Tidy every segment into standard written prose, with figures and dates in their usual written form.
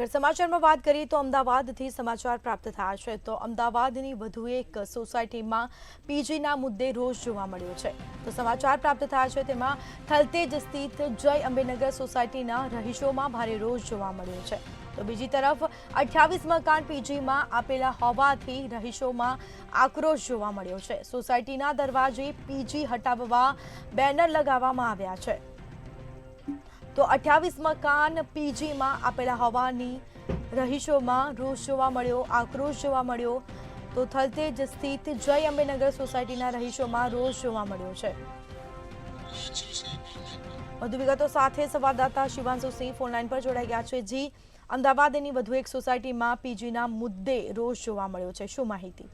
આગળ સમાચારમાં વાત કરીએ તો અમદાવાદથી સમાચાર પ્રાપ્ત થયા છે તો અમદાવાદની વધુ એક સોસાયટીમાં પીજીના મુદ્દે રોષ જોવા મળ્યો છે તો સમાચાર પ્રાપ્ત થયા છે તેમાં થલતેજ સ્થિત જય અંબેનગર સોસાયટીના રહીશોમાં ભારે રોષ જોવા મળ્યો છે તો બીજી તરફ 28 મકાન પીજીમાં આપેલા હોવાથી રહીશોમાં આક્રોશ જોવા મળ્યો છે સોસાયટીના દરવાજે પીજી હટાવવા બેનર લગાવવામાં આવ્યા છે તો 28 મકાન પીજીમાં આપેલા હોવાની રહીશોમાં રોષ જોવા મળ્યો આક્રોશ જોવા મળ્યો તો થલતેજ સ્થિત જય અંબેનગર સોસાયટીના રહીશોમાં રોષ જોવા મળ્યો છે વધુ વિગતો સાથે સંવાદદાતા શિવાંશુ સિંહ ફોનલાઈન પર જોડાઈ ગયા છે જી અમદાવાદની વધુ એક સોસાયટીમાં પીજીના મુદ્દે રોષ જોવા મળ્યો છે શું માહિતી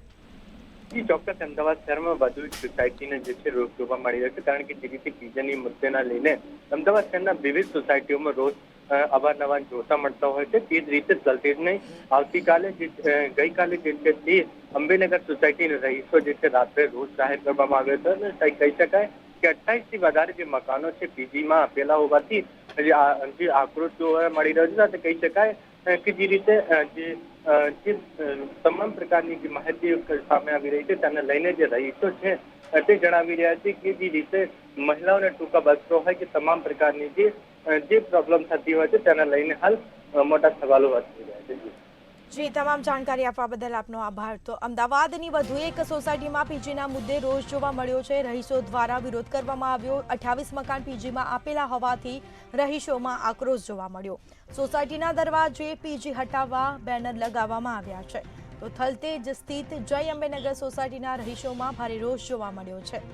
ચોક્કસ અમદાવાદ શહેરમાં વધુ એક સોસાયટીને જે છે રોષ જોવા મળી રહ્યો છે કારણ કે જે રીતે પીજીની મુદ્દેના લઈને અમદાવાદ શહેરના વિવિધ સોસાયટીઓમાં રોષ અવારનવાર જોતા મળતા હોય છે તે જ રીતે થલતેજની આવતીકાલે ગઈકાલે જે છે તે અંબેનગર સોસાયટીના રહીશો જે છે રાત્રે રોષ જાહેર કરવામાં આવ્યો હતો અને કહી શકાય કે 28 થી વધારે જે મકાનો છે પીજીમાં આપેલા હોવાથી જે આક્રોશ જોવા મળી રહ્યો છે કહી શકાય કે જે રીતે જે તમામ પ્રકારની જે માહિતી સામે આવી રહી છે તેને લઈને જે રહીશો છે તે જણાવી રહ્યા છે કે જે રીતે મહિલાઓને ટૂંકા બસરો હોય કે તમામ પ્રકારની જે પ્રોબ્લેમ થતી હોય છે તેને લઈને હાલ મોટા સવાલો વધી રહ્યા છે જી તમામ જાણકારી આપવા બદલ આપનો આભાર તો અમદાવાદની વધુ એક સોસાયટીમાં પીજીના મુદ્દે રોષ જોવા મળ્યો છે રહીશો દ્વારા વિરોધ કરવામાં આવ્યો 28 મકાન પીજીમાં આપેલા હોવાથી રહીશોમાં આક્રોશ જોવા મળ્યો સોસાયટીના દરવાજે પીજી હટાવવા બેનર લગાવવામાં આવ્યા છે તો થલતેજ સ્થિત જય અંબેનગર સોસાયટીના રહીશોમાં ભારે રોષ જોવા મળ્યો છે